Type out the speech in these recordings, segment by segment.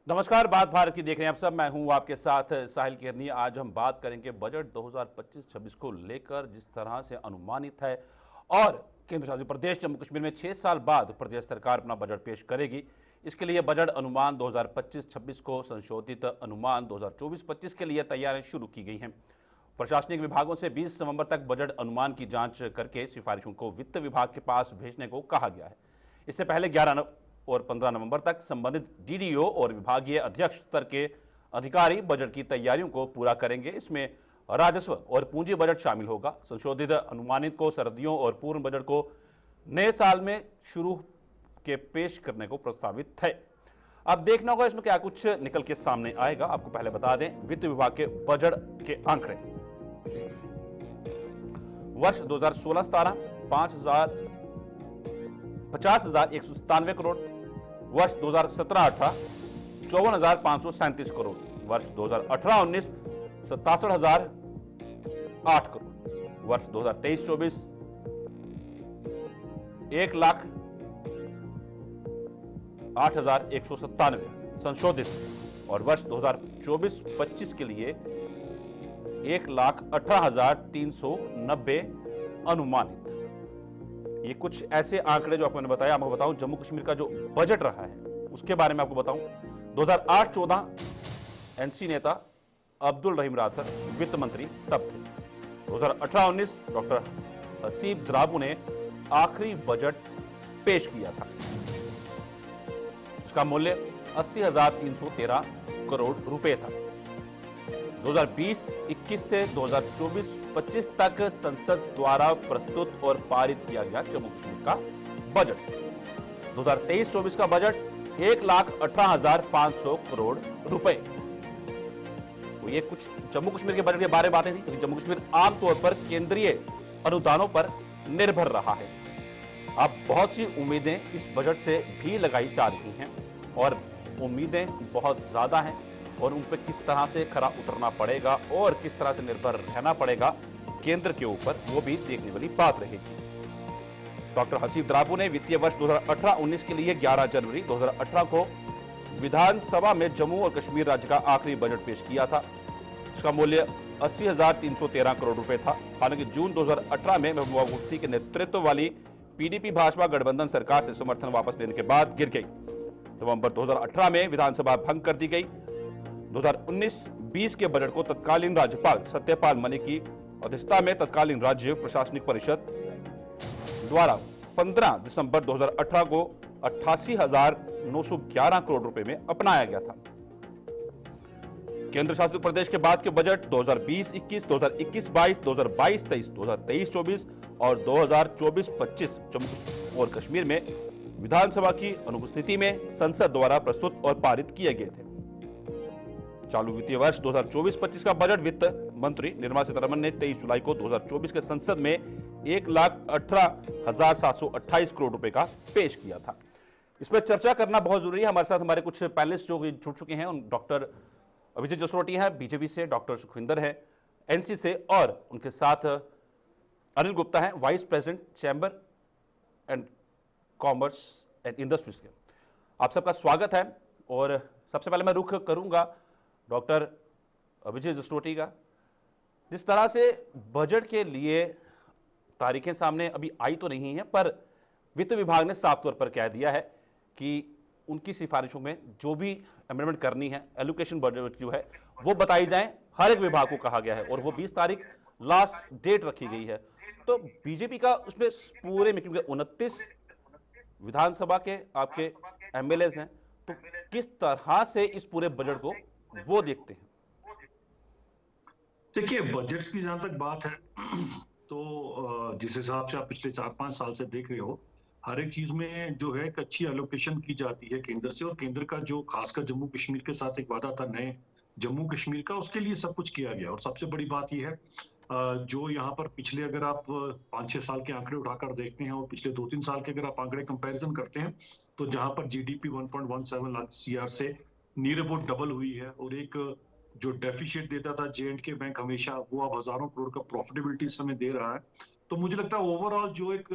नमस्कार, बात भारत की देख रहे हैं आप सब। मैं हूं आपके साथ साहिल किरनी। आज हम बात करेंगे बजट 2025-26 को लेकर, जिस तरह से अनुमानित है और केंद्र शासित प्रदेश जम्मू कश्मीर में 6 साल बाद प्रदेश सरकार अपना बजट पेश करेगी। इसके लिए बजट अनुमान 2025-26 को संशोधित अनुमान 2024-25 के लिए तैयारियां शुरू की गई हैं। प्रशासनिक विभागों से 20 नवंबर तक बजट अनुमान की जांच करके सिफारिशों को वित्त विभाग के पास भेजने को कहा गया है। इससे पहले 11 और 15 नवंबर तक संबंधित डीडीओ और विभागीय अध्यक्ष स्तर के अधिकारी बजट की तैयारियों को पूरा करेंगे। इसमें राजस्व और पूंजी बजट शामिल होगा। संशोधित अनुमानित को सर्दियों और पूर्ण बजट को नए साल में शुरू के पेश करने को प्रस्तावित है। अब देखना होगा इसमें क्या कुछ निकल के सामने आएगा। आपको पहले बता दें वित्त विभाग के बजट के आंकड़े। वर्ष 2016-17 50,197 करोड़, वर्ष 2017-18 54,537 करोड़, वर्ष 2018-19 67,008 करोड़, वर्ष 2023-24 1,08,197 संशोधित, और वर्ष 2024-25 के लिए 1,18,390 अनुमानित। ये कुछ ऐसे आंकड़े जो आपको मैंने बताया। आपको बताऊं जम्मू कश्मीर का जो बजट रहा है उसके बारे में आपको बताऊं। 2008-14 एनसी नेता अब्दुल रहीम राथर वित्त मंत्री तब थे। 2018-19 डॉक्टर हसीब द्राबू ने आखिरी बजट पेश किया था। उसका मूल्य 80,313 करोड़ रुपए था। 2020-21 से 2024-25 तक संसद द्वारा प्रस्तुत और पारित किया गया जम्मू कश्मीर का बजट। 2023-24 का बजट 1,18,500 करोड़ रुपए। तो ये कुछ जम्मू कश्मीर के बजट के बारे में बातें थी, क्योंकि जम्मू कश्मीर आमतौर पर केंद्रीय अनुदानों पर निर्भर रहा है। अब बहुत सी उम्मीदें इस बजट से भी लगाई जा रही हैं और उम्मीदें बहुत ज्यादा हैं, और उन पर किस तरह से खरा उतरना पड़ेगा और किस तरह से निर्भर रहना पड़ेगा केंद्र के ऊपर, वो भी देखने वाली बात रहेगी। डॉक्टर हसीब द्राबू ने वित्तीय वर्ष 2018-19 के लिए 11 जनवरी 2018 को विधानसभा में जम्मू और कश्मीर राज्य का आखिरी बजट पेश किया था। इसका मूल्य 80,313 करोड़ रुपए था। हालांकि जून 2018 में महबूबा मुफ्ती के नेतृत्व वाली पीडीपी भाजपा गठबंधन सरकार से समर्थन वापस लेने के बाद गिर गई। नवंबर 2018 में विधानसभा भंग कर दी गई। 2019-20 के बजट को तत्कालीन राज्यपाल सत्यपाल मलिक की अध्यक्षता में तत्कालीन राज्य प्रशासनिक परिषद द्वारा 15 दिसंबर 2018 को 88,911 करोड़ रुपए में अपनाया गया था। केंद्र शासित प्रदेश के बाद के बजट 2020-21, 2021-22, 2022-23, 2023-24 और 2024-25 जम्मू और कश्मीर में विधानसभा की अनुपस्थिति में संसद द्वारा प्रस्तुत और पारित किए गए थे। चालू वित्तीय वर्ष 2024-25 का बजट वित्त मंत्री निर्मला सीतारमण ने 23 जुलाई को 2024 के संसद में 1,18,728 करोड़ रुपए का पेश किया था। इस पर चर्चा करना बहुत जरूरी है। हमारे साथ हमारे कुछ पैनलिस्ट जो जुड़ चुके हैं, डॉक्टर अभिजीत जसरोटी हैं बीजेपी से, डॉक्टर सुखविंदर है एनसी से, और उनके साथ अनिल गुप्ता हैं vice president chamber and commerce and industries के। आप सबका स्वागत है। और सबसे पहले मैं रुख करूंगा डॉक्टर अभिजीत जसरोटी का। जिस तरह से बजट के लिए तारीखें सामने अभी आई तो नहीं है, पर वित्त विभाग ने साफ तौर पर कह दिया है कि उनकी सिफारिशों में जो भी अमेंडमेंट करनी है, एलोकेशन बजट जो है वो बताई जाए, हर एक विभाग को कहा गया है, और वो 20 तारीख लास्ट डेट रखी गई है। तो बीजेपी का उसमें पूरे में, क्योंकि 29 विधानसभा के आपके एमएलए हैं, तो किस तरह से इस पूरे बजट को वो देखते हैं? देखिए, बजट्स की जहां तक बात है तो जिस हिसाब से आप पिछले 4-5 साल से देख रहे हो, हर एक चीज में जो है एक अच्छी एलोकेशन की जाती है केंद्र से, और केंद्र का जो खासकर जम्मू कश्मीर के साथ एक वादा था नए जम्मू कश्मीर का, उसके लिए सब कुछ किया गया। और सबसे बड़ी बात यह है, जो यहाँ पर पिछले अगर आप 5-6 साल के आंकड़े उठाकर देखते हैं और पिछले 2-3 साल के अगर आप आंकड़े कंपैरिजन करते हैं, तो जहां पर जीडीपी 1.17 लाख सीआर से नियर अबाउट डबल हुई है, और एक जो डेफिशिएट देता था जे&के बैंक हमेशा, वो अब हजारों करोड़ का प्रॉफिटेबिलिटी इस समय दे रहा है। तो मुझे लगता है ओवरऑल जो एक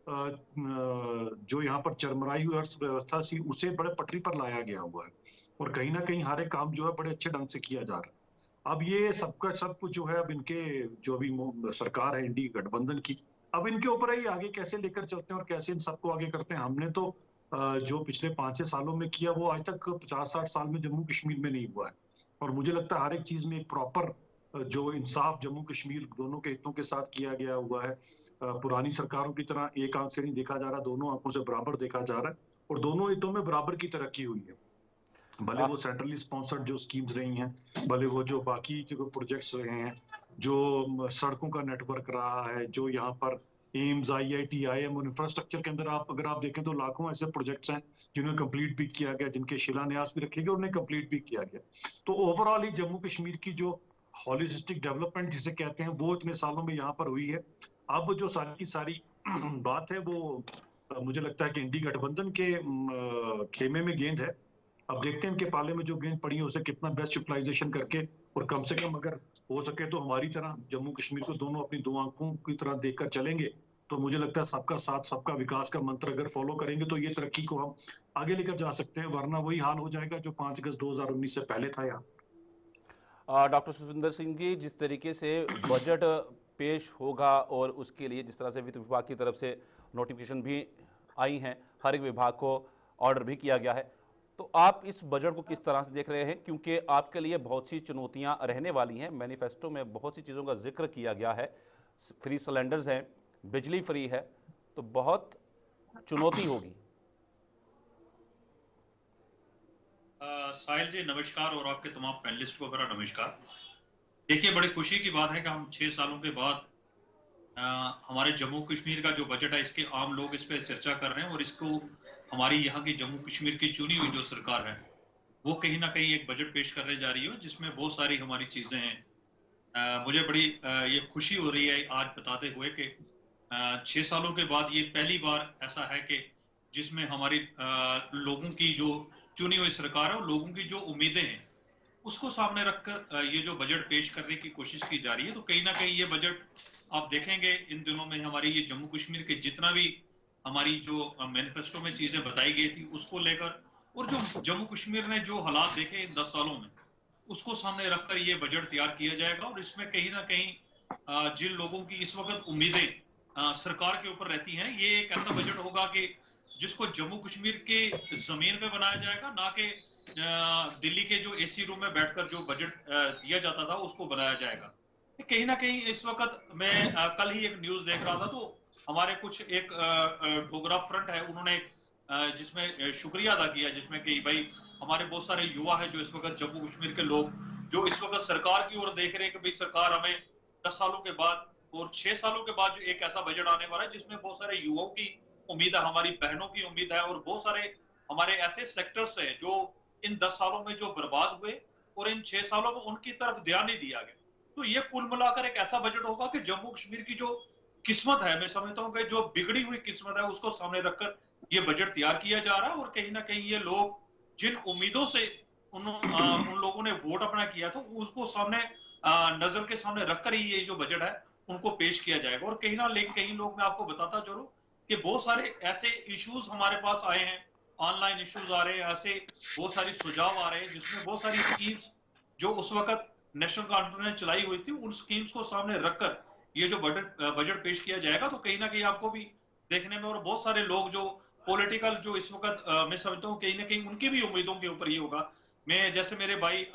जो यहाँ पर चरमराई हुई अर्थव्यवस्था थी, उसे बड़े पटरी पर लाया गया हुआ है। और कहीं ना कहीं हर एक काम जो है बड़े अच्छे ढंग से किया जा रहा है। अब ये सबका सब कुछ जो है, अब इनके जो अभी सरकार है इंडी गठबंधन की, अब इनके ऊपर है ये आगे कैसे लेकर चलते हैं और कैसे इन सबको आगे करते हैं। हमने तो जो पिछले 5-6 सालों में किया वो आज तक 50-60 साल में जम्मू कश्मीर में नहीं हुआ है। और मुझे लगता है हर एक चीज में एक प्रॉपर जो इंसाफ जम्मू कश्मीर दोनों के हितों के साथ किया गया हुआ है। पुरानी सरकारों की तरह एक आंख से नहीं देखा जा रहा, दोनों आंखों से बराबर देखा जा रहा है और दोनों हितों में बराबर की तरक्की हुई है। भले आ, वो सेंट्रली स्पॉन्सर्ड जो स्कीम्स रही हैं, भले वो जो बाकी जो प्रोजेक्ट्स रहे हैं, जो सड़कों का नेटवर्क रहा है, जो यहाँ पर एम्स, आईआईटी, आईएम और इंफ्रास्ट्रक्चर के अंदर आप अगर आप देखें तो लाखों ऐसे प्रोजेक्ट्स हैं जिन्हें कंप्लीट भी किया गया, जिनके शिलान्यास भी रखे गए, उन्हें कंप्लीट भी किया गया। तो ओवरऑल ही जम्मू कश्मीर की जो हॉलिस्टिक डेवलपमेंट जिसे कहते हैं वो इतने सालों में यहाँ पर हुई है। अब जो सारी की सारी बात है वो मुझे लगता है कि इंडी गठबंधन के खेमे में गेंद है। अब देखते हैं इनके पाले में जो गेंद पड़ी है उसे कितना बेस्ट यूटिलाइजेशन करके, और कम से कम अगर हो सके तो हमारी तरह जम्मू कश्मीर को दोनों अपनी दो आंखों की तरह देखकर चलेंगे, तो मुझे लगता है सबका साथ सबका विकास का मंत्र अगर फॉलो करेंगे तो ये तरक्की को हम आगे लेकर जा सकते हैं। वरना वही हाल हो जाएगा जो 5 अगस्त 2019 से पहले था यहाँ। डॉक्टर सुखविंदर सिंह जी, जिस तरीके से बजट पेश होगा और उसके लिए जिस तरह से वित्त विभाग की तरफ से नोटिफिकेशन भी आई हैं, हर एक विभाग को ऑर्डर भी किया गया है, तो आप इस बजट को किस तरह से देख रहे हैं? क्योंकि आपके लिए बहुत सी चुनौतियां रहने वाली हैं। मैनिफेस्टो में बहुत सी चीज़ों का जिक्र किया गया है, फ्री सिलेंडर्स हैं, बिजली फ्री है, तो बहुत चुनौती होगी। साहिल जी नमस्कार, और आपके तमाम पैनलिस्ट को मेरा नमस्कार। देखिए, बड़ी खुशी की बात है कि हम 6 सालों के बाद हमारे जम्मू कश्मीर का जो बजट है इसके आम लोग इस पर चर्चा कर रहे हैं, और इसको हमारी यहाँ की जम्मू कश्मीर की चुनी हुई जो सरकार है वो कहीं ना कहीं एक बजट पेश करने जा रही है जिसमें बहुत सारी हमारी चीजें हैं। मुझे बड़ी ये खुशी हो रही है आज बताते हुए कि 6 सालों के बाद ये पहली बार ऐसा है कि जिसमें हमारी लोगों की जो चुनी हुई सरकार है और लोगों की जो उम्मीदें हैं उसको सामने रखकर ये जो बजट पेश करने की कोशिश की जा रही है। तो कहीं ना कहीं ये बजट आप देखेंगे इन दिनों में हमारी ये जम्मू कश्मीर के जितना भी हमारी जो मैनिफेस्टो में चीजें बताई गई थी उसको लेकर, और जो जम्मू कश्मीर ने जो हालात देखे इन 10 सालों में उसको सामने रखकर ये बजट तैयार किया जाएगा। और इसमें कहीं ना कहीं जिन लोगों की इस वक्त उम्मीदें सरकार के ऊपर रहती हैं, ये एक ऐसा बजट होगा कि जिसको जम्मू कश्मीर के जमीन पे बनाया जाएगा, ना कि दिल्ली के जो एसी रूम में बैठकर जो बजट दिया जाता था उसको बनाया जाएगा। कहीं ना कहीं इस वक्त मैं कल ही एक न्यूज देख रहा था, तो हमारे कुछ एक डोगरा फ्रंट है, उन्होंने जिसमें शुक्रिया अदा किया, जिसमें कि भाई हमारे बहुत सारे युवा है जो इस वक्त जम्मू कश्मीर के लोग जो इस वक्त सरकार की ओर देख रहे हैं कि भाई सरकार हमें 10 सालों के बाद और 6 सालों के बाद जो एक ऐसा बजट आने वाला है जिसमें बहुत सारे युवाओं की उम्मीद है, हमारी बहनों की उम्मीद है, और बहुत सारे हमारे ऐसे सेक्टर्स हैं जो इन 10 सालों में जो बर्बाद हुए और इन 6 सालों में उनकी तरफ ध्यान नहीं दिया गया। तो ये कुल मिलाकर एक ऐसा बजट होगा कि जम्मू कश्मीर की जो किस्मत है, मैं समझता हूँ कि जो बिगड़ी हुई किस्मत है उसको सामने रखकर ये बजट तैयार किया जा रहा है। और कहीं ना कहीं ये लोग जिन उम्मीदों से उन लोगों ने वोट अपना किया था उसको सामने नजर के सामने रखकर ही ये जो बजट है उनको पेश किया जाएगा। और कहीं ना कहीं लोग, मैं आपको बताता चलूं कि बहुत सारे ऐसे इश्यूज हमारे पास आए हैं, ऑनलाइन इश्यूज आ रहे हैं, ऐसे बहुत सारी सुझाव आ रहे हैं जिसमें बहुत सारी स्कीम्स जो उस वक्त नेशनल कॉन्फ्रेंस ने चलाई हुई थी उन स्कीम्स को सामने रखकर ये जो बजट पेश किया जाएगा। तो कहीं ना कहीं आपको भी देखने में, और बहुत सारे लोग जो पॉलिटिकल जो इस वक्त मैं समझता हूँ कहीं ना कहीं उनकी भी उम्मीदों के ऊपर ही होगा। मैं जैसे मेरे भाई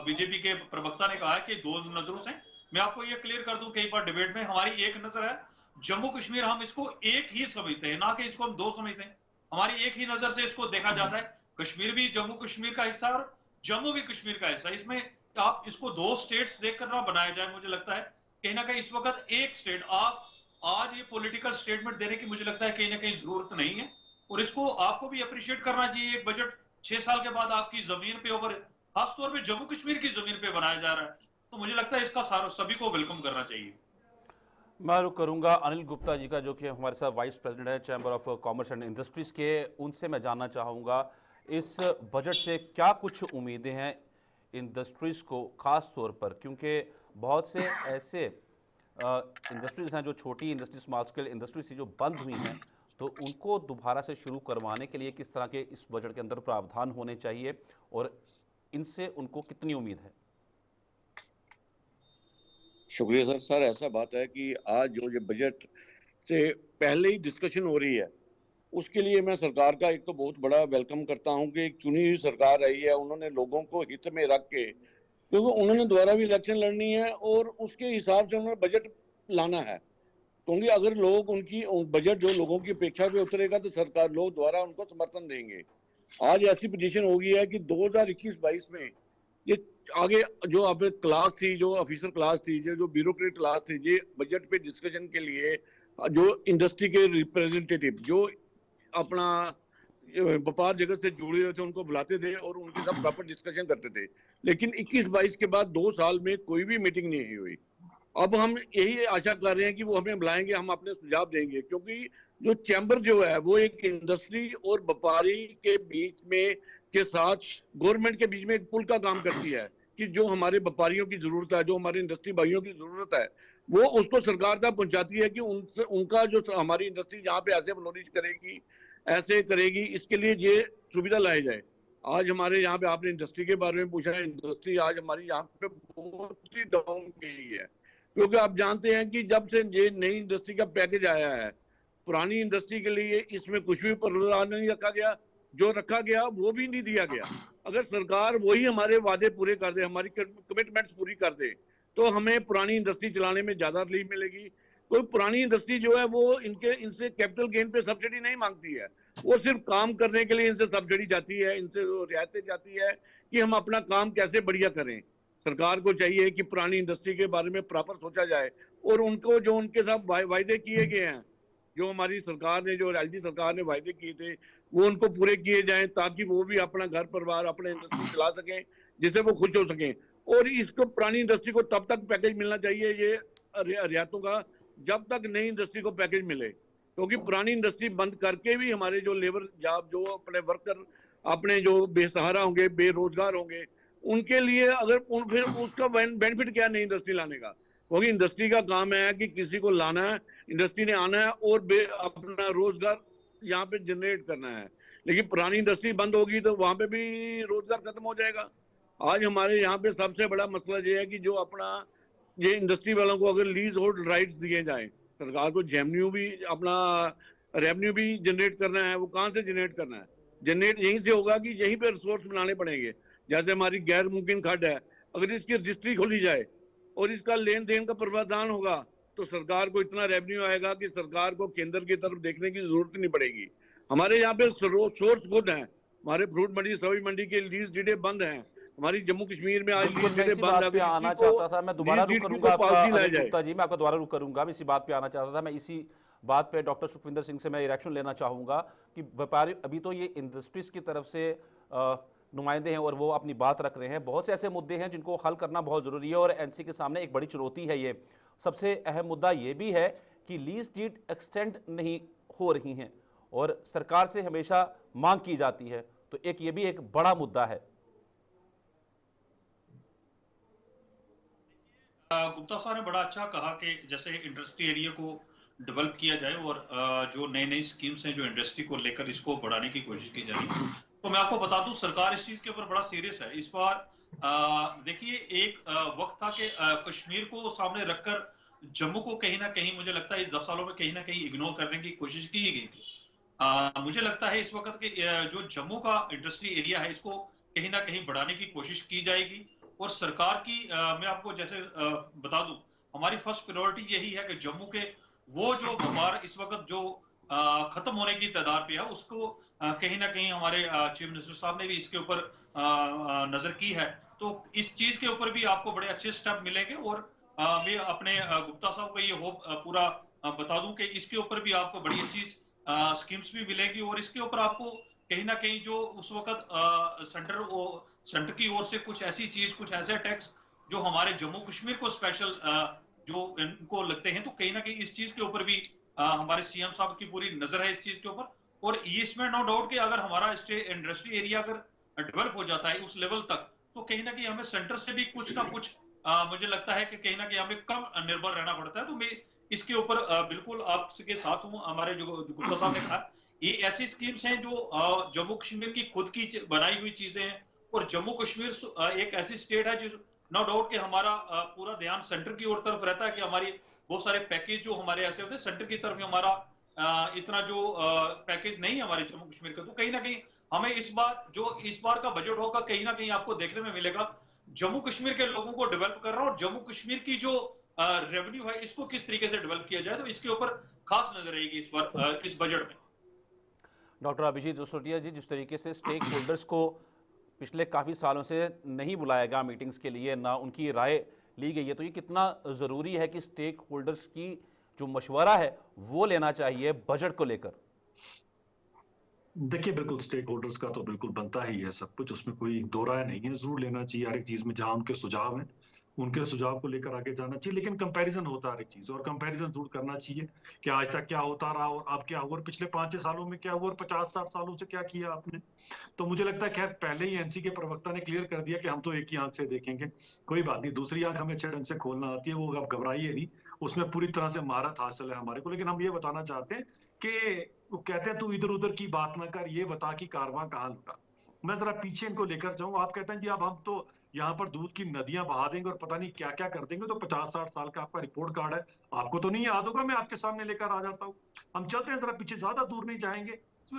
बीजेपी के प्रवक्ता ने कहा है कि दो नजरों से, मैं आपको ये क्लियर कर दूं, कई बार डिबेट में हमारी एक नजर है जम्मू कश्मीर, हम इसको एक ही समझते हैं, ना कि इसको हम दो समझते हैं। हमारी एक ही नजर से इसको देखा जाता है, कश्मीर भी जम्मू कश्मीर का हिस्सा और जम्मू भी कश्मीर का हिस्सा। इसमें आप इसको दो स्टेट्स देखकर ना बनाया जाए। मुझे लगता है कहीं ना कहीं इस वक्त एक स्टेट आप आज ये पॉलिटिकल स्टेटमेंट देने की मुझे लगता है कहीं ना कहीं जरूरत नहीं है, और इसको आपको भी अप्रिशिएट करना चाहिए। एक बजट 6 साल के बाद आपकी जमीन पे ऊपर, खासतौर पे जम्मू कश्मीर की जमीन पे बनाया जा रहा है, तो मुझे लगता है इसका सभी को वेलकम करना चाहिए। मैं रुक करूंगा अनिल गुप्ता जी का, जो कि हमारे साथ वाइस प्रेसिडेंट है chamber of commerce and industries के। उनसे मैं जानना चाहूँगा इस बजट से क्या कुछ उम्मीदें हैं इंडस्ट्रीज़ को, ख़ास तौर पर क्योंकि बहुत से ऐसे इंडस्ट्रीज़ हैं जो छोटी इंडस्ट्री, स्मॉल स्केल इंडस्ट्रीज थी जो बंद हुई हैं, तो उनको दोबारा से शुरू करवाने के लिए किस तरह के इस बजट के अंदर प्रावधान होने चाहिए और इनसे उनको कितनी उम्मीद है? शुक्रिया सर। सर ऐसा बात है कि आज जो ये बजट से पहले ही डिस्कशन हो रही है, उसके लिए मैं सरकार का एक तो बहुत बड़ा वेलकम करता हूं कि एक चुनी हुई सरकार आई है, उन्होंने लोगों को हित में रख के, क्योंकि उन्होंने दोबारा भी इलेक्शन लड़नी है और उसके हिसाब से उन्होंने बजट लाना है। क्योंकि अगर लोग उनकी बजट जो लोगों की अपेक्षा पे उतरेगा तो सरकार लोग दोबारा उनको समर्थन देंगे। आज ऐसी पोजीशन हो गई है कि 2021-22 में ये आगे जो अब क्लास थी, जो ऑफिसर क्लास थी, जो ब्यूरोक्रेट क्लास थी, ये बजट पे डिस्कशन के लिए जो इंडस्ट्री के रिप्रेजेंटेटिव जो अपना व्यापार जगत से जुड़े हुए थे उनको बुलाते थे और उनके साथ प्रॉपर डिस्कशन करते थे। लेकिन 21-22 के बाद 2 साल में कोई भी मीटिंग नहीं हुई। अब हम यही आशा कर रहे हैं कि वो हमें बुलाएंगे, हम अपने सुझाव देंगे, क्योंकि जो चैम्बर जो है वो एक इंडस्ट्री और व्यापारी के बीच में के साथ गवर्नमेंट के बीच में एक पुल का काम करती है कि जो हमारे व्यापारियों की जरूरत है, जो हमारे इंडस्ट्री भाइयों की जरूरत है, वो उसको सरकार तक पहुंचाती है कि उनसे उनका जो हमारी इंडस्ट्री जहाँ पे ऐसे फ्लोरिश करेगी, ऐसे करेगी, इसके लिए ये सुविधा लाई जाए। आज हमारे यहाँ पे आपने इंडस्ट्री के बारे में पूछा है, इंडस्ट्री आज हमारी यहाँ पे बहुत ही डाउन गई है, क्योंकि आप जानते हैं कि जब से ये नई इंडस्ट्री का पैकेज आया है, पुरानी इंडस्ट्री के लिए इसमें कुछ भी प्रावधान नहीं रखा गया, जो रखा गया वो भी नहीं दिया गया। अगर सरकार वही हमारे वादे पूरे कर दे, हमारी कमिटमेंट्स पूरी कर दे, तो हमें पुरानी इंडस्ट्री चलाने में ज्यादा रिलीफ मिलेगी। कोई पुरानी इंडस्ट्री जो है वो इनसे कैपिटल गेन पे सब्सिडी नहीं मांगती है, वो सिर्फ काम करने के लिए इनसे सब्सिडी जाती है, इनसे रियायतें जाती है कि हम अपना काम कैसे बढ़िया करें। सरकार को चाहिए कि पुरानी इंडस्ट्री के बारे में प्रॉपर सोचा जाए और उनको जो उनके साथ वायदे किए गए हैं, जो हमारी सरकार ने, जो एलजी सरकार ने वायदे किए थे, वो उनको पूरे किए जाएं, ताकि वो भी अपना घर परिवार, अपने इंडस्ट्री चला सकें, जिससे वो खुश हो सकें। और इसको पुरानी इंडस्ट्री को तब तक पैकेज मिलना चाहिए ये रियायतों का, जब तक नई इंडस्ट्री को पैकेज मिले। क्योंकि पुरानी इंडस्ट्री बंद करके भी हमारे जो लेबर जॉब, जो अपने वर्कर अपने जो बेसहारा होंगे, बेरोजगार होंगे, उनके लिए अगर फिर उसका बेनिफिट क्या नई इंडस्ट्री लाने का? क्योंकि इंडस्ट्री का काम है कि किसी को लाना है, इंडस्ट्री ने आना है और अपना रोजगार यहाँ पे जनरेट करना है। लेकिन पुरानी इंडस्ट्री बंद होगी तो वहां पे भी रोजगार खत्म हो जाएगा। आज हमारे यहाँ पे सबसे बड़ा मसला ये है कि जो अपना ये इंडस्ट्री वालों को अगर लीज होल्ड राइट्स दिए जाए, सरकार को रेवेन्यू भी अपना रेवेन्यू भी जनरेट करना है, वो कहाँ से जनरेट करना है? जनरेट यहीं से होगा कि यहीं पे रिसोर्स बनाने पड़ेंगे। जैसे हमारी गैर मुमकिन खड्ड है, अगर इसकी रजिस्ट्री खोली जाए और इसका लेन देन का प्रावधान होगा तो सरकार को इतना रेवेन्यू आएगा कि सरकार को केंद्र की तरफ देखने की जरूरत नहीं पड़ेगी। हमारे यहाँ पे सोर्स गुड है, हमारे फ्रूट मंडी, सब्जी मंडी के लीज डीडे बंद हैं, हमारी जम्मू कश्मीर में आज लीज डीडे बंद है। आना चाहता था मैं, दोबारा रुक करूंगा आपका गुप्ता जी, मैं आपका दोबारा रुक करूंगा। मैं इसी बात पे आना चाहता था, मैं इसी बात पे डॉक्टर सुखविंदर सिंह से मैं रिएक्शन लेना चाहूंगा कि व्यापारी, अभी तो ये इंडस्ट्रीज की तरफ से नुमाइंदे हैं और वो अपनी बात रख रहे हैं। बहुत से ऐसे मुद्दे हैं जिनको हल करना बहुत जरूरी है और एनसी के सामने एक बड़ी चुनौती है। ये सबसे अहम मुद्दा ये भी है कि लीज डीड एक्सटेंड नहीं हो रही हैं और सरकार से हमेशा मांग की जाती है, तो एक ये भी एक बड़ा मुद्दा है। गुप्ता साहब ने बड़ा अच्छा कहा कि जैसे इंडस्ट्री एरिया को डेवलप किया जाए और जो नई नई स्कीम्स हैं जो इंडस्ट्री को लेकर इसको बढ़ाने की कोशिश की जाए। तो मैं आपको बता दूं सरकार इस चीज के ऊपर बड़ा सीरियस है। इस बार देखिए एक वक्त था कि कश्मीर को सामने रखकर जम्मू को कहीं ना कहीं मुझे लगता है इस 10 सालों में कहीं ना कहीं इग्नोर करने की कोशिश की गई थी। मुझे लगता है इस वक्त के जो जम्मू का इंडस्ट्री एरिया है इसको कहीं ना कहीं बढ़ाने की कोशिश की जाएगी और सरकार की मैं आपको जैसे बता दूं हमारी फर्स्ट प्रायोरिटी यही है कि जम्मू के वो जो व्यापार इस वक्त जो खत्म होने की तादाद पे है उसको कहीं ना कहीं हमारे चीफ मिनिस्टर साहब ने भी इसके ऊपर नजर की है। तो इस चीज के ऊपर भी आपको बड़े अच्छे स्टेप मिलेंगे और मैं अपने गुप्ता साहब को ये होप पूरा बता दूं कि इसके ऊपर भी आपको बड़ी अच्छी स्कीम्स भी मिलेंगी और इसके ऊपर आपको कहीं ना कहीं जो उस वक्त सेंटर की ओर से कुछ ऐसी चीज, कुछ ऐसे टैक्स जो हमारे जम्मू कश्मीर को स्पेशल जो इनको लगते हैं, तो कहीं ना कहीं इस चीज के ऊपर भी हमारे सीएम साहब की पूरी नजर है इस चीज के ऊपर। और इसमें नो डाउट कि अगर हमारा इंडस्ट्री एरिया अगर डेवलप हो जाता है उस लेवल तक, तो कहीं ना कहीं हमें सेंटर से भी कुछ ना कुछ मुझे लगता है कि कहीं ना कहीं हमें कम निर्भर रहना पड़ता है। तो मैं इसके ऊपर बिल्कुल आपके साथ हूं। हमारे जो गुप्ता साहब ने कहा, ये ऐसी स्कीम्स हैं जो जम्मू कश्मीर की खुद की बनाई हुई चीजें हैं, और जम्मू कश्मीर एक ऐसी स्टेट है जो नो डाउट कि हमारा पूरा ध्यान सेंटर की ओर तरफ रहता है, कि हमारी बहुत सारे पैकेज जो हमारे ऐसे होते हैं सेंटर की तरफ, हमारा इतना जो पैकेज नहीं है हमारे जम्मू कश्मीर का। तो कहीं ना कहीं हमें इस बार का बजट होगा, कहीं ना कहीं आपको देखने में मिलेगा जम्मू कश्मीर के लोगों को डेवलप कर रहा है, और जम्मू कश्मीर की जो रेवेन्यू है इसको किस तरीके से डेवलप किया जाए, तो इसके ऊपर खास नजर रहेगी इस बार इस बजट में। डॉक्टर अभिजीत जसरोटिया जी, जिस तरीके से स्टेक होल्डर्स को पिछले काफ़ी सालों से नहीं बुलाया गया मीटिंग्स के लिए, ना उनकी राय ली गई है, तो ये कितना ज़रूरी है कि स्टेक होल्डर्स की जो मशवरा है वो लेना चाहिए बजट को लेकर? देखिए, बिल्कुल स्टेक होल्डर्स का तो बिल्कुल बनता ही है सब कुछ, उसमें कोई दो राय नहीं है, जरूर लेना चाहिए हर एक चीज में। जहां उनके सुझाव हैं उनके सुझाव को लेकर आगे जाना चाहिए, लेकिन कंपैरिजन होता है हर एक चीज, और कंपैरिजन जरूर करना चाहिए कि आज तक क्या होता रहा और अब क्या हुआ, और पिछले 5-6 सालों में क्या हुआ, और 50-60 सालों से क्या किया आपने। तो मुझे लगता है खैर पहले ही एनसी के प्रवक्ता ने क्लियर कर दिया कि हम तो एक ही आंख से देखेंगे, कोई बात नहीं, दूसरी आंख हमें अच्छे ढंग से खोलना आती है, वो अब घबराइए नहीं, उसमें पूरी तरह से महारत हासिल है हमारे को। लेकिन हम ये बताना चाहते हैं कि वो कहते हैं तू इधर उधर की बात ना कर, ये बता कि कारवां कहाँ लुटा। मैं जरा पीछे इनको लेकर जाऊं, आप कहते हैं जी अब हम तो यहाँ पर दूध की नदियां बहा देंगे और पता नहीं क्या क्या कर देंगे, तो 50-60 साल का आपका रिपोर्ट कार्ड है, आपको तो नहीं याद होगा, मैं आपके सामने लेकर आ जाता हूँ। हम चलते हैं जरा पीछे, ज्यादा दूर नहीं जाएंगे,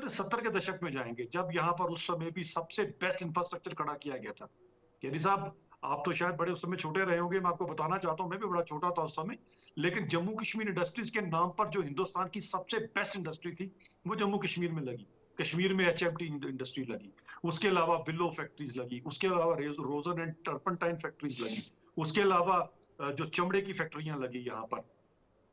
70 के दशक में जाएंगे, जब यहाँ पर उस समय भी सबसे बेस्ट इंफ्रास्ट्रक्चर खड़ा किया गया था। यानी साहब, आप तो शायद बड़े उस समय छोटे रहे होंगे, मैं आपको बताना चाहता हूँ मैं भी बड़ा छोटा था उस समय, लेकिन जम्मू कश्मीर इंडस्ट्रीज के नाम पर जो हिंदुस्तान की सबसे बेस्ट इंडस्ट्री थी वो जम्मू कश्मीर में लगी। कश्मीर में एचएमटी इंडस्ट्री लगी, उसके अलावा विलो फैक्ट्रीज लगी, उसके अलावा रोजन एंड टर्पनटाइन फैक्ट्रीज लगी, उसके अलावा जो चमड़े की फैक्ट्रियां लगी यहाँ पर,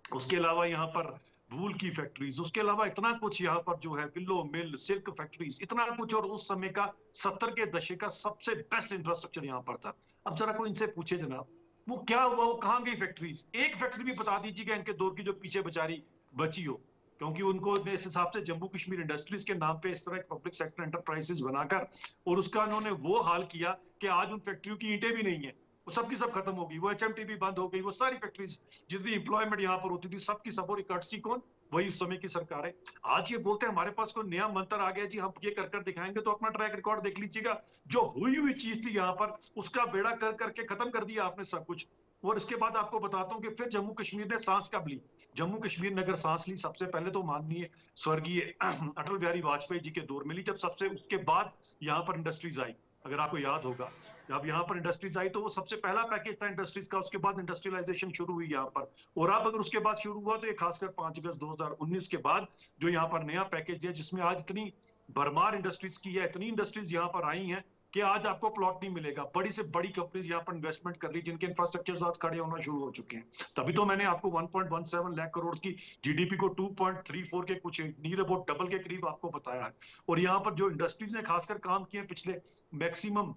उसके अलावा यहाँ पर वूल की फैक्ट्रीज, उसके अलावा इतना कुछ यहाँ पर जो है, विलो मिल, सिल्क फैक्ट्रीज, इतना कुछ, और उस समय का 70 के दशक का सबसे बेस्ट इंफ्रास्ट्रक्चर यहाँ पर था। अब जरा कोई इनसे पूछे जनाब, वो क्या हुआ, वो कहाँ गई फैक्ट्रीज? एक फैक्ट्री भी बता दीजिएगा इनके दौर की जो पीछे बेचारी बची हो, क्योंकि उनको इस हिसाब से जम्मू कश्मीर इंडस्ट्रीज के नाम पे इस तरह पब्लिक सेक्टर एंटरप्राइजेस बनाकर, और उसका उन्होंने वो हाल किया कि आज उन फैक्ट्रियों की ईंटें भी नहीं है, वो सबकी सब खत्म हो गई, वो एचएमटी भी बंद हो गई, वो सारी फैक्ट्रीज जितनी इंप्लॉयमेंट यहाँ पर होती थी सबकी सब, और कर्टसी कौन? वही उस समय की सरकार है। आज ये बोलते हैं हमारे पास कोई नया मंत्र आ गया जी, हम ये कर दिखाएंगे, तो अपना ट्रैक रिकॉर्ड देख लीजिएगा, जो हुई हुई चीज थी यहाँ पर उसका बेड़ा कर करके खत्म कर दिया आपने सब कुछ। और इसके बाद आपको बताता हूँ कि फिर जम्मू कश्मीर ने सांस कब ली। जम्मू कश्मीर ने अगर सांस ली, सबसे पहले तो माननीय स्वर्गीय अटल बिहारी वाजपेयी जी के दौर में ली, जब सबसे उसके बाद यहाँ पर इंडस्ट्रीज आई, अगर आपको याद होगा, जब यहाँ पर इंडस्ट्रीज आई तो वो सबसे पहला पैकेज था इंडस्ट्रीज का, उसके बाद इंडस्ट्रियलाइजेशन शुरू हुई यहाँ पर। और अब अगर उसके बाद शुरू हुआ तो ये खासकर 5 अगस्त 2019 के बाद जो यहाँ पर नया पैकेज दिया, जिसमें आज इतनी भरमार इंडस्ट्रीज की है, इतनी इंडस्ट्रीज यहाँ पर आई हैं कि आज आपको प्लॉट नहीं मिलेगा, बड़ी से बड़ी कंपनीज यहाँ पर इन्वेस्टमेंट कर रही, जिनके इंफ्रास्ट्रक्चर आज खड़े होना शुरू हो चुके हैं। तभी तो मैंने आपको 1.17 लाख करोड़ की जीडीपी को 2.34 के कुछ नियर अबाउट डबल के करीब आपको बताया है। और यहाँ पर जो इंडस्ट्रीज ने खासकर काम किए पिछले मैक्सिमम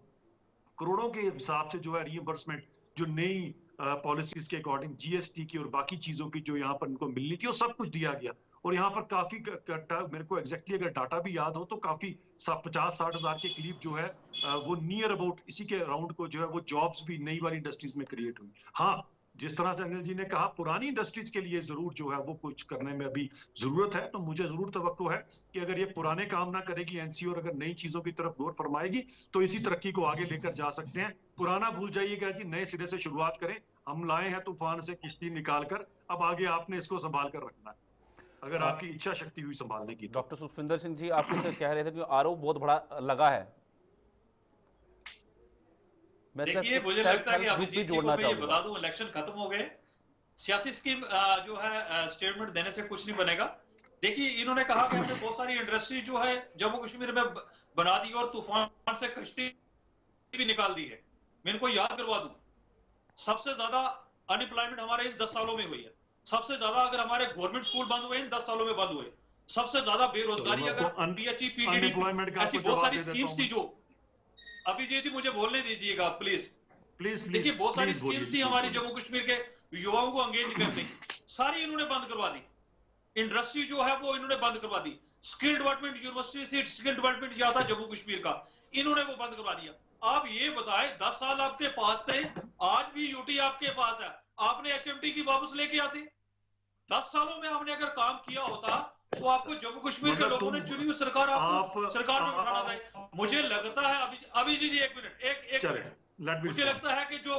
करोड़ों के हिसाब से, जो है रिइंबर्समेंट, जो नई पॉलिसीज के अकॉर्डिंग जीएसटी की और बाकी चीजों की जो यहाँ पर इनको मिलनी थी, वो सब कुछ दिया गया। और यहाँ पर काफी मेरे को एग्जैक्टली अगर डाटा भी याद हो तो काफी 50-60 हजार के करीब जो है वो नियर अबाउट इसी के अराउंड को जो है वो जॉब्स भी नई वाली इंडस्ट्रीज में क्रिएट हुई। हाँ, जिस तरह से अनिल जी ने कहा, पुरानी इंडस्ट्रीज के लिए जरूर जो है वो कुछ करने में अभी जरूरत है, तो मुझे जरूर तवक्को है कि अगर ये पुराने काम ना करेगी एनसी और अगर नई चीजों की तरफ गौर फरमाएगी तो इसी तरक्की को आगे लेकर जा सकते हैं। पुराना भूल जाइएगा जी, नए सिरे से शुरुआत करें। हम लाए हैं तूफान से किश्ती निकाल कर, अब आगे आपने इसको संभाल कर रखना है, अगर आपकी इच्छा शक्ति हुई संभालने की। डॉक्टर सुखविंदर सिंह जी, आप कुछ कह रहे थे कि आरोप बहुत बड़ा लगा है। देखिए, मुझे लगता है कि अभिजीत जी को मैं ये बता दूं, इलेक्शन खत्म हो गए, सियासी स्कीम जो है स्टेटमेंट देने से कुछ नहीं बनेगा। देखिए, इन्होंने कहा कि हमने बहुत सारी इंडस्ट्री जो है जम्मू कश्मीर में बना दी और तूफान से कश्ती भी निकाल दी है। मैं इनको याद करवा दूं, सबसे ज्यादा अनएम्प्लॉयमेंट हमारे इन 10 सालों में हुई है, सबसे ज्यादा अगर हमारे गवर्नमेंट स्कूल बंद हुए इन 10 सालों में बंद हुए, सबसे ज्यादा बेरोजगारी, अगर पीएचई पीटीडी ऐसी बहुत सारी स्कीम्स थी जो, अभिजीत जी मुझे बोलने दीजिएगा प्लीज। देखिए, बहुत सारी स्कीम्स थी हमारी जम्मू कश्मीर के युवाओं को एंगेज करने की, सारी इन्होंने बंद करवा दी। इंडस्ट्री जो है वो इन्होंने बंद करवा दी। स्किल डेवलपमेंट यूनिवर्सिटी से स्किल डेवलपमेंट किया था जम्मू कश्मीर का, इन्होंने वो बंद करवा दिया। आप ये बताएं, 10 साल आपके पास थे, आज भी यूटी आपके पास है, आपने एचएमटी की वापस लेके आते? 10 सालों में आपने अगर काम किया होता तो आपको जम्मू कश्मीर के मतलब लोगों ने चुनी हुई सरकार आपको सरकार में बिठाना था। मुझे लगता है अभी जी एक मिनट एक मिनट, मुझे लगता है कि जो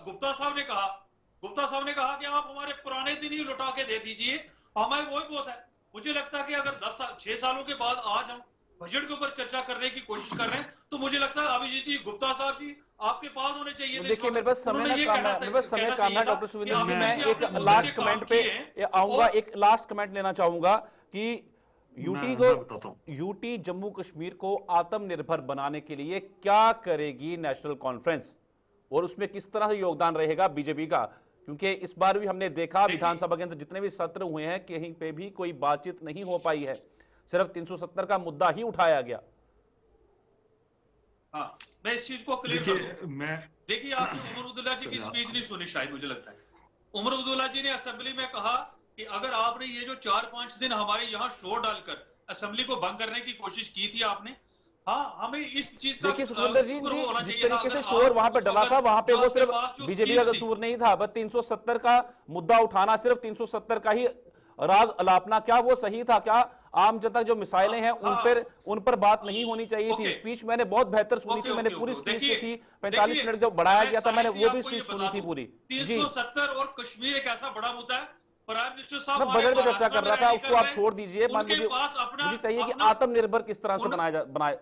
गुप्ता साहब ने कहा कि आप हमारे पुराने दिन ही लुटा के दे दीजिए, हमारे वही बहुत है। मुझे लगता है कि अगर 6 सालों के बाद आज हम बजट के ऊपर चर्चा करने की कोशिश कर रहे हैं तो मुझे लगता है अभिजीत जी, गुप्ता साहब जी आपके पास होने चाहिए थे। देखिए मेरे पास समय ना काम है, मेरे पास समय काम है डॉक्टर सुखविंदर जी, मैं एक लास्ट कमेंट पे आऊंगा, एक लास्ट कमेंट लेना चाहूंगा कि यूटी जम्मू कश्मीर को आत्मनिर्भर बनाने के लिए क्या करेगी नेशनल कॉन्फ्रेंस और उसमें किस तरह से योगदान रहेगा बीजेपी का, क्योंकि इस बार भी हमने देखा विधानसभा के अंदर जितने भी सत्र हुए हैं कहीं पे भी कोई बातचीत नहीं हो पाई है, सिर्फ 370 का मुद्दा ही उठाया गया। हाँ, मैं इस चीज को क्लियर कर दूं। देखिए आपने उमर अब्दुल्ला जी की स्पीच नहीं सुनी शायद, मुझे लगता है उमर अब्दुल्ला जी ने असेंबली में कहा कि अगर आपने ये जो 4-5 दिन हमारे यहाँ शोर डालकर असेंबली को भंग करने की कोशिश की थी आपने, हाँ हमें इस चीज का सुखविंदर जी जिस तरीके से शोर वहां पे डला था वहां पे वो सिर्फ बीजेपी का कसूर नहीं था, बस 370 का मुद्दा उठाना, सिर्फ 370 का ही राग अलापना, क्या वो सही था? क्या आम जनता जो मिसाइलें हैं उन पर बात नहीं होनी चाहिए थी? स्पीच मैंने बहुत बेहतर सुनी थी, मैंने पूरी स्पीच की थी, 45 मिनट जो बढ़ाया गया था मैंने वो भी स्पीच सुनी थी पूरी। 370 और कश्मीर एक ऐसा बड़ा मुद्दा है, प्राइम मिनिस्टर साहब बजट पे चर्चा कर रहा था, उसको आप छोड़ दीजिए। मुझे चाहिए कि आत्मनिर्भर किस तरह से बनाए।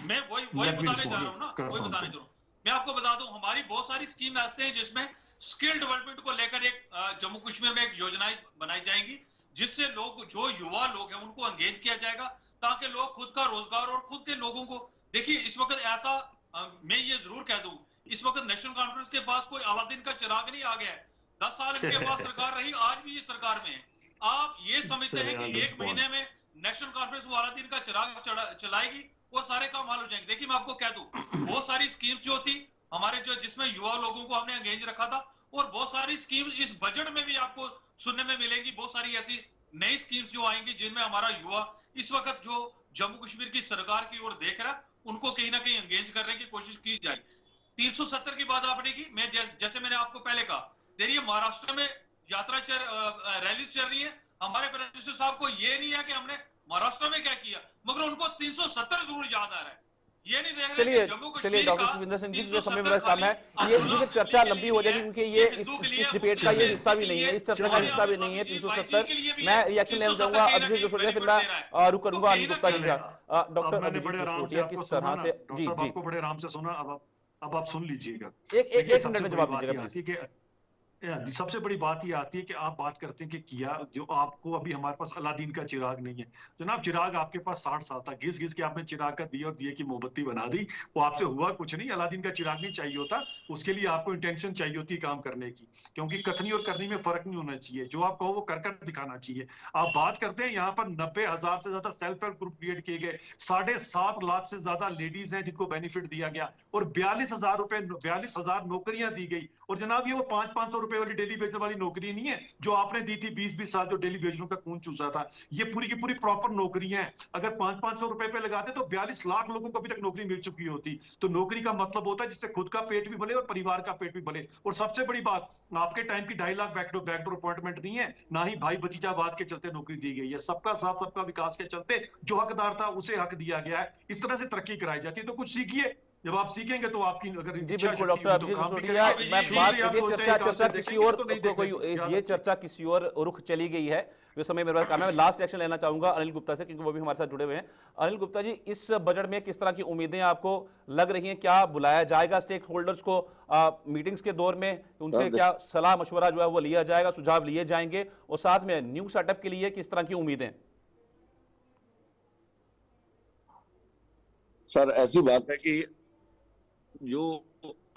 मैं वही बताने जा रहा हूँ ना, वही बताने जा रहा हूँ। मैं आपको बता दूं हमारी बहुत सारी स्कीम ऐसे हैं जिसमें स्किल डेवलपमेंट को लेकर एक जम्मू कश्मीर में एक योजनाएं बनाई जाएंगी जिससे लोग, जो युवा लोग हैं उनको एंगेज किया जाएगा ताकि लोग खुद का रोजगार और खुद के लोगों को, देखिए इस वक्त ऐसा मैं ये जरूर कह दूं, इस वक्त नेशनल कॉन्फ्रेंस के पास कोई अलादीन का चिराग नहीं आ गया है। 10 साल इनके पास सरकार रही, आज भी ये सरकार में है। आप ये समझते हैं कि एक महीने में नेशनल कॉन्फ्रेंस वो अलादीन का चिराग चलाएगी, वो सारे काम हल हो जाएंगे? देखिए मैं आपको कह दूं, बहुत सारी स्कीम जो थी हमारे जो जिसमें युवा लोगों को हमने एंगेज रखा था, और बहुत सारी स्कीम इस बजट में भी आपको सुनने में मिलेंगी। बहुत सारी ऐसी नई स्कीम्स जो आएंगी जिनमें हमारा युवा इस वक्त जो जम्मू कश्मीर की सरकार की ओर देख रहा है उनको कहीं ना कहीं एंगेज करने की कोशिश की जाएगी। 370 की बात आपने की, मैं जैसे मैंने आपको पहले कहा, देखिए महाराष्ट्र में रैलीज चल रही है, हमारे प्राइम मिनिस्टर साहब को ये नहीं है कि हमने महाराष्ट्र में क्या किया, मगर उनको 370 जरूर याद आ रहा है। ये नहीं देख रहे कि जम्मू कश्मीर डॉक्टर सुखविंदर सिंह जी, जो समय मेरा काम है, ये चर्चा लंबी हो जाएगी क्योंकि ये इस डिबेट का ये हिस्सा भी नहीं है, इस चर्चा का हिस्सा भी नहीं है 370। मैं रिएक्शन लेना चाहूंगा अभिजीत जसरोटिया, फिर मैं रुक करूंगा अनिल गुप्ता जी से। डॉक्टर अभिजीत जसरोटिया, किस तरह से जी आपको बड़े आराम से सुना, अब आप सुन लीजिएगा, एक मिनट में जवाब दीजिएगा। सबसे बड़ी बात ये आती है कि आप बात करते हैं कि किया, जो आपको अभी हमारे पास अलादीन का चिराग नहीं है जनाब। चिराग आपके पास 60 साल था, घिस घिस के आपने चिराग का दिया और दिए की मोमबत्ती बना दी, वो आपसे हुआ कुछ नहीं। अलादीन का चिराग नहीं चाहिए होता, उसके लिए आपको इंटेंशन चाहिए होती है काम करने की, क्योंकि कथनी और करनी में फर्क नहीं होना चाहिए। जो आप कहो वो कर कर दिखाना चाहिए। आप बात करते हैं यहाँ पर 90,000 से ज्यादा सेल्फ हेल्प ग्रुप क्रिएट किए गए, 7.5 लाख से ज्यादा लेडीज हैं जिनको बेनिफिट दिया गया, और 42,000 नौकरियां दी गई। और जनाब ये वो 500 रुपए वाली डेली वेजर वाली नौकरी नहीं है जो आपने दी थी 20-20 साल, जो डेली वेजरों का खून चूसा था। ये पूरी की पूरी प्रॉपर नौकरी है। अगर 500 रुपए पे लगाते तो 42 लाख लोगों को अभी तक नौकरी मिल चुकी होती। तो नौकरी का मतलब होता है जिससे खुद का पेट भी भले और परिवार का पेट भी भले। और सबसे बड़ी बात, आपके टाइम की 2.5 लाख बैकडोर अपॉइंटमेंट नहीं है, ना ही भाई भतीजावाद के चलते नौकरी दी गई है। सबका साथ सबका विकास के चलते जो हकदार था उसे हक दिया गया है। इस तरह से तरक्की कराई जाती है। तो कुछ सीखिए, जब आप सीखेंगे तो आपकी अगर जी बिल्कुल डॉक्टर अभिजीत जसरोटिया, मैं बात चर्चा किसी और ये चर्चा किसी और रुख चली गई है, जो समय मेरे पास काम है। मैं लास्ट रिएक्शन लेना चाहूंगा अनिल गुप्ता से क्योंकि वो भी हमारे साथ जुड़े हुए हैं। अनिल गुप्ता जी, इस बजट में किस तरह की उम्मीदें आपको लग रही हैं? क्या बुलाया जाएगा स्टेक होल्डर्स को मीटिंग्स के दौर में? उनसे क्या सलाह मशवरा जो है वो लिया जाएगा, सुझाव लिए जाएंगे? और साथ में न्यू सेटअप के लिए किस तरह की उम्मीदें? सर ऐसी बात है कि जो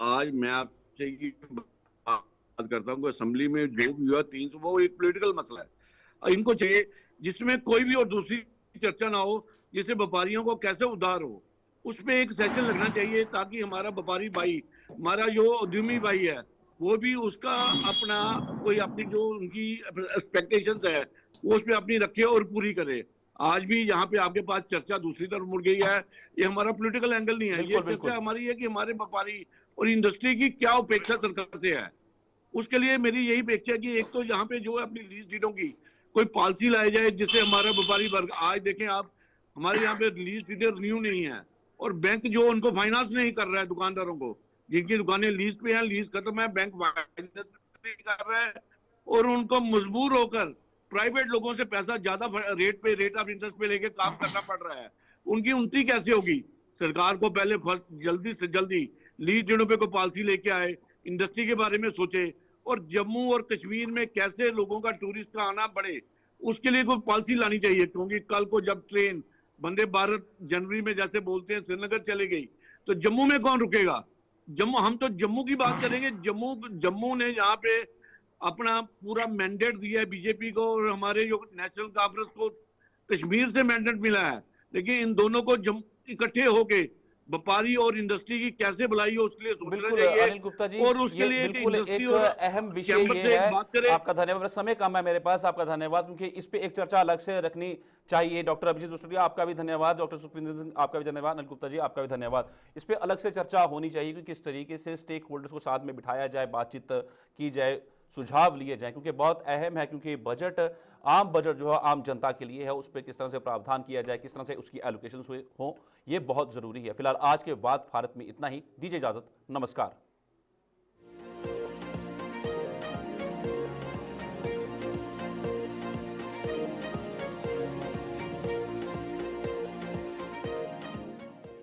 आज मैं आपसे बात करता हूँ, असेंबली में जो भी हुआ 300, वो एक पॉलिटिकल मसला है। इनको चाहिए जिसमें कोई भी और दूसरी चर्चा ना हो, जिससे व्यापारियों को कैसे उधार हो, उस पर एक सेशन लगना चाहिए ताकि हमारा व्यापारी भाई, हमारा जो उद्यमी भाई है, वो भी उसका अपना कोई अपनी जो उनकी एक्सपेक्टेशंस है वो उस पर अपनी रखे और पूरी करे। आज भी यहाँ पे आपके पास चर्चा दूसरी तरफ मुड़ गई है। ये हमारा पॉलिटिकल एंगल नहीं है, ये चर्चा हमारी है कि हमारे व्यापारी और इंडस्ट्री की क्या अपेक्षा सरकार से है, उसके लिए मेरी यही अपेक्षा है कि एक तो यहाँ पे जो है अपनी लीज डीडों की कोई पॉलिसी लाई जाए जिससे हमारा व्यापारी वर्ग, आज देखें आप हमारे यहाँ पे लीज डीडर रिन्यू नहीं है और बैंक जो उनको फाइनेंस नहीं कर रहा है दुकानदारों को, जिनकी दुकानें लीज पे हैं, लीज खत्म है, बैंक फाइनेंस नहीं कर रहा है और उनको मजबूर होकर प्राइवेट लोगों से पैसा ज्यादा रेट ऑफ इंटरेस्ट पे लेके काम करना पड़ रहा है। उनकी उन्नति कैसे होगी? सरकार को पहले फर्स्ट जल्दी से जल्दी लीज डीडों पे कोई पॉलिसी लेके आए, इंडस्ट्री के बारे में सोचे और जम्मू और कश्मीर में कैसे लोगों का टूरिस्ट का आना बढ़े उसके लिए कोई पॉलिसी लानी चाहिए। क्योंकि कल को जब ट्रेन वंदे भारत जनवरी में जैसे बोलते हैं श्रीनगर चले गई तो जम्मू में कौन रुकेगा? जम्मू, हम तो जम्मू की बात करेंगे। जम्मू ने यहाँ पे अपना पूरा मैंडेट दिया है बीजेपी को और हमारे जो नेशनल कॉन्फ्रेंस को कश्मीर से मैंडेट मिला है, लेकिन इन दोनों को इकट्ठे होके व्यापारी और इंडस्ट्री की कैसे भलाई हो उसके लिए सोचना बिल्कुल चाहिए। अनिल गुप्ता जी, और उसके ये लिए बिल्कुल इंडस्ट्री एक और अहम विषय चैम्बर ये से एक है। बात करें। आपका धन्यवाद, समय कम है मेरे पास, आपका धन्यवाद, क्योंकि इस पे एक चर्चा अलग से रखनी चाहिए। डॉक्टर अभिजीत जसरोटिया आपका भी धन्यवाद, डॉक्टर सुखविंदर सिंह आपका भी धन्यवाद, अनिल गुप्ता जी आपका भी धन्यवाद। इस पे अलग से चर्चा होनी चाहिए कि किस तरीके से स्टेक होल्डर्स को साथ में बिठाया जाए, बातचीत की जाए, सुझाव लिए जाए, क्योंकि बहुत अहम है। क्योंकि बजट, आम बजट जो है आम जनता के लिए है, उस पर किस तरह से प्रावधान किया जाए, किस तरह से उसकी एलोकेशन हो, ये बहुत जरूरी है। फिलहाल आज के बाद भारत में इतना ही। दीजिए इजाजत, नमस्कार।